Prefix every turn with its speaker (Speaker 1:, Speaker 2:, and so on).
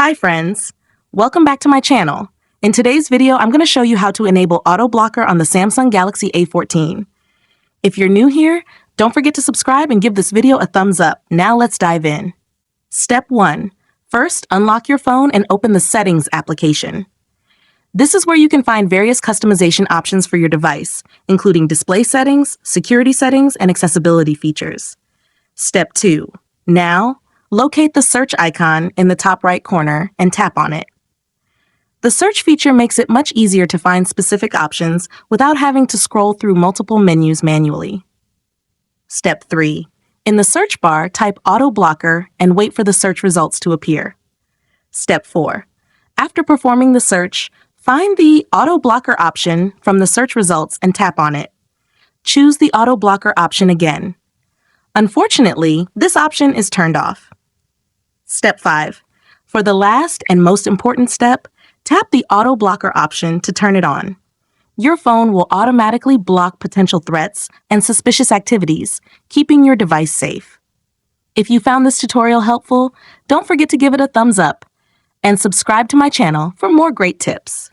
Speaker 1: Hi friends, welcome back to my channel. In today's video, I'm going to show you how to enable auto blocker on the Samsung Galaxy A14. If you're new here, don't forget to subscribe and give this video a thumbs up. Now let's dive in. Step 1. First, unlock your phone and open the Settings application. This is where you can find various customization options for your device, including display settings, security settings, and accessibility features. Step 2. Now, locate the search icon in the top right corner and tap on it. The search feature makes it much easier to find specific options without having to scroll through multiple menus manually. Step 3. In the search bar, type auto blocker and wait for the search results to appear. Step 4. After performing the search, find the auto blocker option from the search results and tap on it. Choose the auto blocker option again. Unfortunately, this option is turned off. Step 5. For the last and most important step, tap the auto blocker option to turn it on. Your phone will automatically block potential threats and suspicious activities, keeping your device safe. If you found this tutorial helpful, don't forget to give it a thumbs up and subscribe to my channel for more great tips.